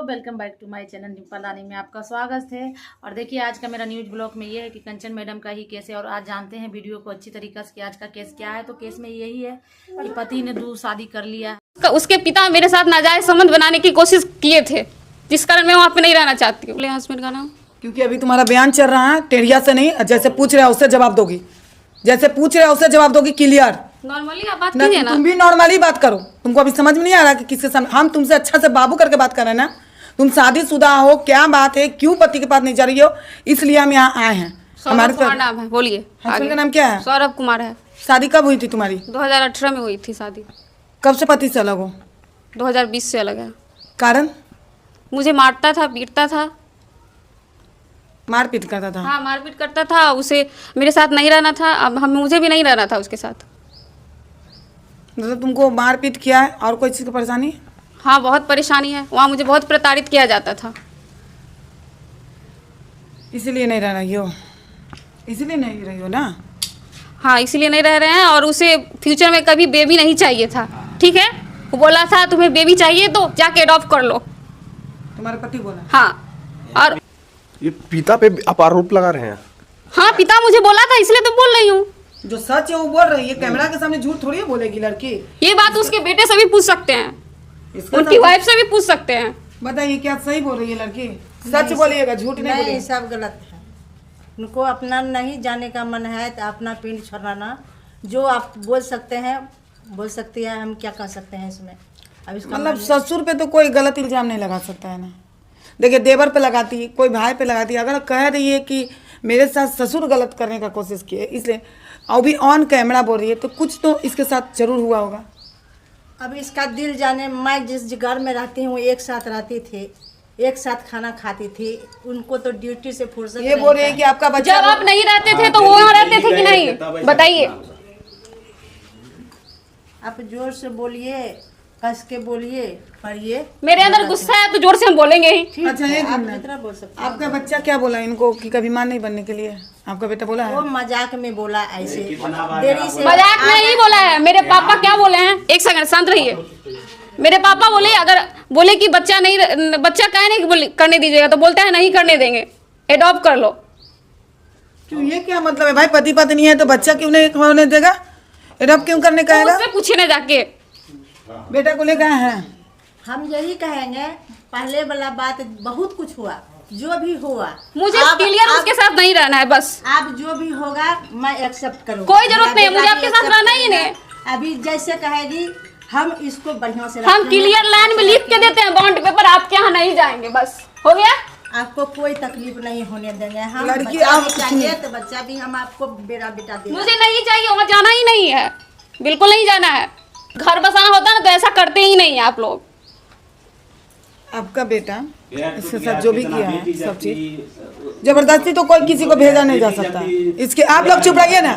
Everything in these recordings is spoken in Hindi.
Welcome back to my channel Dimple Rani में आपका स्वागत है। और देखिए आज का मेरा न्यूज ब्लॉग में ये है कि कंचन मैडम का ही केस है और आज जानते हैं वीडियो को अच्छी तरीके से कि आज का केस क्या है। तो केस में यही है कि पति ने दूसरी शादी कर लिया। उसके पिता मेरे साथ नाजायज संबंध बनाने की कोशिश किए थे, जिस कारण मैं वहाँ पे नहीं रहना चाहती हूँ। हस्बैंड का नाम, क्योंकि अभी तुम्हारा बयान चल रहा है, टेढ़िया से नहीं, जैसे पूछ रहे हो उससे जवाब दोगी, जैसे पूछ रहे हो उससे जवाब दोगी, क्लियर। नॉर्मली आप बात कीजिए ना। तुम भी नॉर्मली बात करो। तुमको अभी समझ में नहीं आ रहा कि किसके सामने हम तुमसे अच्छा से बाबू करके बात कर रहे हैं ना। तुम शादीशुदा हो, क्या बात है, क्यों पति के पास नहीं जा रही हो, इसलिए हम यहाँ आए हैं। हमारे नाम है, बोलिए। हस्बैंड का नाम क्या है? सौरभ कुमार है। शादी कब हुई थी तुम्हारी? 2018 में हुई थी शादी। कब से पति से अलग हो? 2020 से अलग है। कारण? मुझे मारता था, पीटता था। मारपीट करता था? हाँ, मारपीट करता था। उसे मेरे साथ नहीं रहना था, अब मुझे भी नहीं रहना था उसके साथ। मतलब तुमको मारपीट किया है और कोई चीज़ की परेशानी? हाँ, बहुत परेशानी है। वहाँ मुझे बहुत प्रताड़ित किया जाता था। इसीलिए नहीं रह रही हो? इसीलिए नहीं रही हो ना? हाँ, इसीलिए नहीं रह रहे हैं। और उसे फ्यूचर में कभी बेबी नहीं चाहिए था, ठीक है। वो बोला था तुम्हें बेबी चाहिए तो जाके अडॉप्ट कर लो। तुम्हारे पति बोला? हाँ। और ये पिता पे आप आरोप लगा रहे हैं? हाँ, पिता मुझे बोला था, इसलिए तो बोल रही हूँ। जो सच है वो बोल रही है। कैमरा के सामने झूठ थोड़ी बोलेगी लड़की। ये बात उसके बेटे से भी पूछ सकते हैं, इसका उनकी वाइफ से भी पूछ सकते हैं। बताइए क्या सही बोल रही है लड़की? सच बोलिएगा, झूठ नहीं बोलिएगा। सब गलत है। उनको अपना नहीं जाने का मन है तो अपना पिंड छोड़ाना। जो आप बोल सकते हैं बोल सकती है, हम क्या कर सकते हैं इसमें। अब इसका मतलब ससुर पे तो कोई गलत इल्जाम नहीं लगा सकता है ना। देखिए देवर पे लगाती है, कोई भाई पे लगाती है। अगर कह रही है कि मेरे साथ ससुर गलत करने का कोशिश किए, इसलिए और भी ऑन कैमरा बोल रही है, तो कुछ तो इसके साथ जरूर हुआ होगा। अब इसका दिल जाने। मैं जिस घर में रहती हूँ एक साथ रहती थी, एक साथ खाना खाती थी। उनको तो ड्यूटी से फुर्सत ये बोल रही है कि आपका बच्चा जब आप नहीं रहते थे तो वो वहाँ रहते थे कि नहीं, बताइए। आप जोर से बोलिए, कस के बोलिए, पढ़िए। मेरे अंदर गुस्सा है तो जोर से हम बोलेंगे ही। अच्छा एक आप मिनट, इतना बोल सकते हैं। आपका बच्चा क्या बोला इनको कि कभी मां नहीं बनने के लिए? आपका बेटा बोला है? वो मजाक में बोला ऐसे, देरी से। मजाक में नहीं बोला है। मेरे पापा क्या बोले हैं, एक सेकंड शांत रहिए। मेरे पापा बोले अगर बोले कि बच्चा काहे नहीं करने दीजिएगा, तो बोलता है नहीं करने देंगे, एडॉप्ट कर लो। क्यों, ये क्या मतलब है भाई? पति पत्नी है तो बच्चा क्यों नहीं होने देगा? एडॉप्ट क्यों करने का है? उससे पूछे ना जाके। बेटा को लेकर हैं? हम यही कहेंगे, पहले वाला बात बहुत कुछ हुआ, जो भी हुआ मुझे क्लियर उसके साथ नहीं रहना है बस। आप जो भी होगा मैं एक्सेप्ट करूँगा। कोई जरूरत नहीं है, मुझे आपके साथ रहना ही नहीं। अभी जैसे कहेगी हम इसको बढ़िया से हम क्लियर लाइन में लिख के देते हैं बॉन्ड पेपर, आपके यहाँ नहीं जाएंगे, बस हो गया। आपको कोई तकलीफ नहीं होने देंगे। हम लड़की बच्चा आप भी चाहिए तो बच्चा भी हम आपको बेटा बेटा देंगे। मुझे नहीं चाहिए, वहाँ जाना ही नहीं है, बिल्कुल नहीं जाना है। घर बसाना होता ना तो ऐसा करते ही नहीं है आप लोग। आपका बेटा इसके साथ जो भी किया है सब चीज जबरदस्ती तो कोई किसी को भेजा नहीं जा सकता। इसके आप लोग चुप रहिए ना।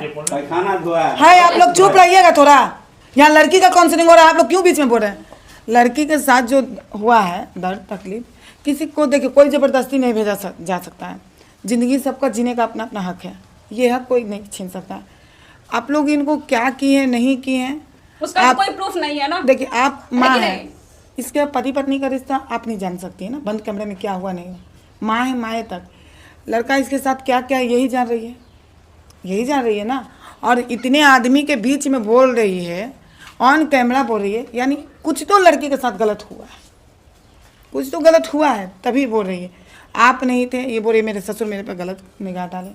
है आप लोग चुप रहिएगा थोड़ा। यहाँ लड़की का काउंसलिंग हो रहा है, आप लोग क्यों बीच में बोल रहे हैं? लड़की के साथ जो हुआ है दर्द तकलीफ, किसी को देखिए कोई ज़बरदस्ती नहीं भेजा जा सकता है। ज़िंदगी सबका जीने का अपना अपना हक है, ये हक कोई नहीं छीन सकता। आप लोग इनको क्या किए हैं नहीं किए हैं उसका कोई प्रूफ नहीं है ना। देखिए आप माँ है, इसके पति पत्नी का रिश्ता आप नहीं जान सकती है ना, बंद कमरे में क्या हुआ नहीं हुआ। माँ है, माए तक। लड़का इसके साथ क्या क्या यही जान रही है, यही जान रही है ना। और इतने आदमी के बीच में बोल रही है, ऑन कैमरा बोल रही है, यानी कुछ तो लड़की के साथ गलत हुआ है, कुछ तो गलत हुआ है तभी बोल रही है। आप नहीं थे, ये बोल रही मेरे ससुर मेरे पे गलत निगाह डाले।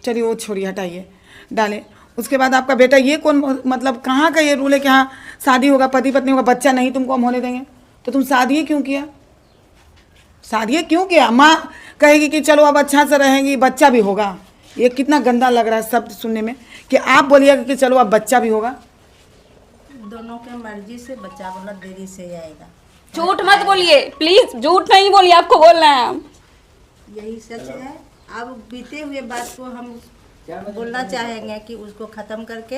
चलिए वो छोड़िए, हटाइए, डाले। उसके बाद आपका बेटा, ये कौन मतलब कहाँ का ये रूल है कि हाँ शादी होगा, पति पत्नी होगा, बच्चा नहीं तुमको हम होने देंगे? तो तुम शादी क्यों किया? शादी क्यों किया? माँ कहेगी कि चलो अब अच्छा से रहेंगी, बच्चा भी होगा। ये कितना गंदा लग रहा है शब्द सुनने में कि आप बोलिएगा कि चलो अब बच्चा भी होगा। दोनों के मर्जी से बच्चा बोला देरी से आएगा। झूठ मत बोलिए प्लीज, झूठ नहीं बोलिए, आपको बोलना है हम। यही सच है। अब बीते हुए बात को हम बोलना चाहेंगे कि उसको ख़त्म करके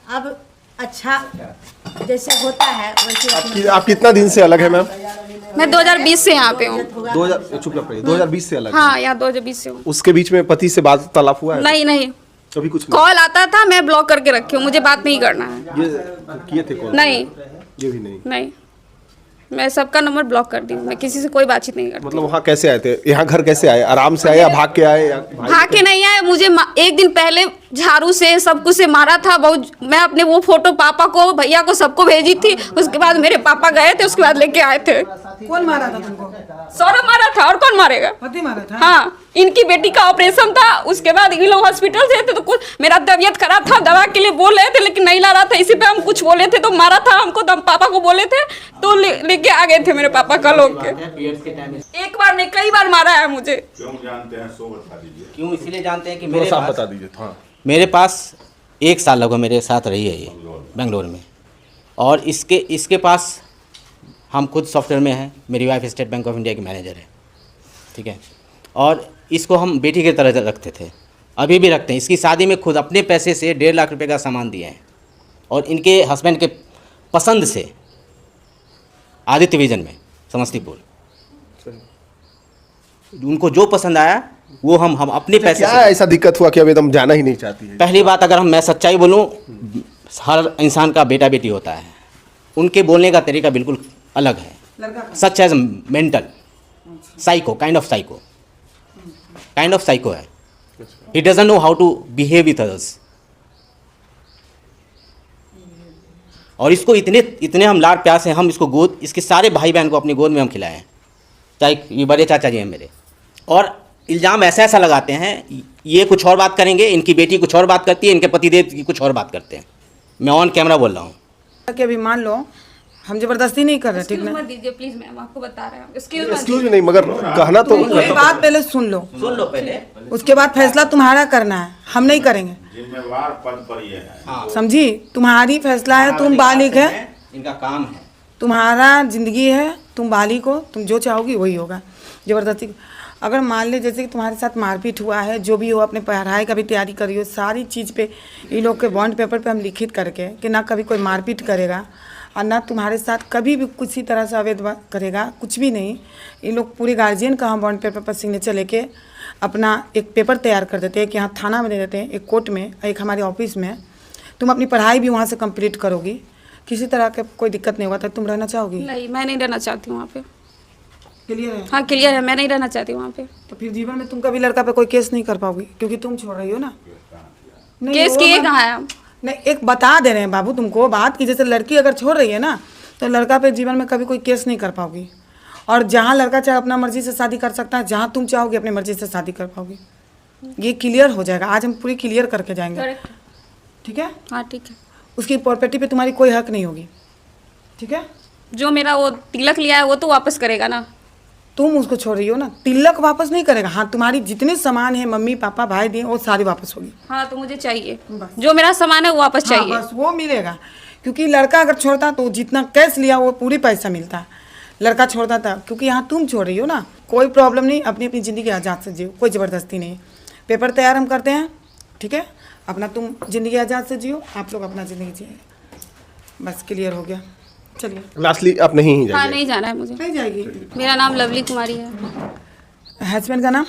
अब अच्छा जैसे होता है वैसे। आप कितना दिन से अलग है मैम? मैं 2020 से यहाँ पे हूँ। 2020 से अलग? हाँ, यहाँ 2020 से हूँ। उसके बीच में पति से वार्तालाप हुआ है? नहीं, कभी कुछ कॉल आता था, मैं ब्लॉक करके रखी हूँ, मुझे बात नहीं करना है। ये किए थे कॉल? नहीं, ये भी नहीं। मैं सबका नंबर ब्लॉक कर दी हूँ, मैं किसी से कोई बातचीत नहीं करती। मतलब वहाँ कैसे आए थे, यहाँ घर कैसे आए, आराम से आए या भाग के आए या भाग के नहीं आए, मुझे एक दिन पहले झाड़ू से सब कुछ से मारा था बहुत। मैं अपने वो फोटो पापा को भैया को सबको भेजी थी, उसके बाद मेरे पापा गए थे, उसके बाद लेके आए थे। कौन मारा था तुमको? सौरभ मारा था, और कौन मारेगा? पति मारा था? हाँ, इनकी बेटी का ऑपरेशन था, उसके बाद ये लोग हॉस्पिटल से थे तो कुछ मेरा तबीयत खराब था, दवा के लिए बोल रहे थे लेकिन नहीं ला रहा था, इसी पे हम कुछ बोले थे तो मारा था हमको। तो हम पापा को बोले थे तो लेके आ गए थे मेरे पापा का लोग के। एक बार नहीं कई बार मारा है मुझे। क्यों जानते हैं, सो बता दीजिए। क्यों इसलिए जानते हैं कि थोड़ा मेरे सा पास बता दीजिए। हाँ, मेरे पास 1 साल लगभग मेरे साथ रही है ये बेंगलोर में, और इसके पास हम खुद सॉफ्टवेयर में हैं, मेरी wife state bank of India की मैनेजर है, ठीक है। और इसको हम बेटी की तरह रखते थे, अभी भी रखते हैं। इसकी शादी में खुद अपने पैसे से 1.5 लाख रुपए का सामान दिए हैं, और इनके हस्बैंड के पसंद से आदित्य विजन में समस्तीपुर उनको जो पसंद आया वो हम अपने पैसे क्या से। ऐसा दिक्कत हुआ कि अब एकदम जाना ही नहीं चाहती है? पहली बात, अगर मैं सच्चाई बोलूं, हर इंसान का बेटा बेटी होता है, उनके बोलने का तरीका बिल्कुल अलग है। Such as mental psycho, kind of psycho है। He doesn't know how to behave with others. और इसको इतने हम लाड प्यार से हम इसको गोद, इसके सारे भाई बहन को अपनी गोद में हम खिलाए हैं, चाहे ये बड़े चाचा जी हैं मेरे। और इल्ज़ाम ऐसा लगाते हैं, ये कुछ और बात करेंगे, इनकी बेटी कुछ और बात करती है, इनके पतिदेव की कुछ और बात करते हैं। मैं ऑन कैमरा बोल रहा हूँ कि अभी मान लो हम जबरदस्ती नहीं कर रहे, ठीक ना? मत दीजिए प्लीज, मैम आपको बता रहे हैं। एक्सक्यूज मी नहीं, मगर कहना तो मेरी बात पहले सुन लो, पहले। उसके बाद फैसला तुम्हारा करना है, हम नहीं करेंगे, जिम्मेवार पद पर ये है। समझी? तुम्हारी फैसला है, तुम बालिग है, इनका काम है। तुम्हारा जिंदगी है, तुम बालिग हो, तुम जो चाहोगी वही होगा। जबरदस्ती अगर मान ले जैसे कि तुम्हारे साथ मारपीट हुआ है, जो भी हो, अपने पढ़ाई का भी तैयारी करी हो, सारी चीज़ पे ये लोग के बॉन्ड पेपर पे हम लिखित करके कि ना कभी कोई मारपीट करेगा और ना तुम्हारे साथ कभी भी किसी तरह से अवैध करेगा, कुछ भी नहीं। ये लोग पूरे गार्जियन का हम बॉन्ड पेपर पर सिग्नेचर लेके अपना एक पेपर तैयार कर देते हैं कि यहाँ थाना में दे देते हैं, एक कोर्ट में, एक हमारे ऑफिस में। तुम अपनी पढ़ाई भी वहाँ से कंप्लीट करोगी, किसी तरह का कोई दिक्कत नहीं होगा, तब तुम रहना चाहोगी? नहीं, मैं नहीं रहना चाहती हूँ वहाँ पे। क्लियर है? हाँ क्लियर है, मैं नहीं रहना चाहती वहाँ पे। तो फिर जीवन में तुम कभी लड़का पे कोई केस नहीं कर पाओगी, क्योंकि तुम छोड़ रही हो ना। नहीं, केस वो किए बात- कहाँ है हम? नहीं, एक बता दे रहे हैं बाबू तुमको बात की, जैसे लड़की अगर छोड़ रही है ना तो लड़का पे जीवन में कभी कोई केस नहीं कर पाओगी। और जहाँ लड़का चाहे अपना मर्जी से शादी कर सकता है, जहाँ तुम चाहोगे अपनी मर्जी से शादी कर पाओगी। ये क्लियर हो जाएगा, आज हम पूरी क्लियर करके जाएंगे, करेक्ट। ठीक है? हाँ ठीक है। उसकी प्रॉपर्टी पे तुम्हारी कोई हक नहीं होगी, ठीक है? जो मेरा वो तिलक लिया है वो तो वापस करेगा ना? तुम उसको छोड़ रही हो ना, तिलक वापस नहीं करेगा। हाँ, तुम्हारी जितने सामान है, मम्मी पापा भाई दिए, वो सारी वापस होगी। हाँ तो मुझे चाहिए, जो मेरा सामान है वो वापस हाँ, चाहिए। बस वो मिलेगा, क्योंकि लड़का अगर छोड़ता तो जितना कैश लिया वो पूरी पैसा मिलता, लड़का छोड़ता था। क्योंकि यहाँ तुम छोड़ रही हो ना, कोई प्रॉब्लम नहीं, अपनी अपनी ज़िंदगी आज़ाद से जियो, कोई ज़बरदस्ती नहीं। पेपर तैयार हम करते हैं, ठीक है? अपना तुम ज़िंदगी आज़ाद से जियो, आप लोग अपना ज़िंदगी जिए, बस क्लियर हो गया। चलिए, लास्टली आप नहीं हाँ जाइए। नहीं जाना है मुझे। नहीं जाएगी। मेरा नाम लवली कुमारी है। हस्बैंड का नाम?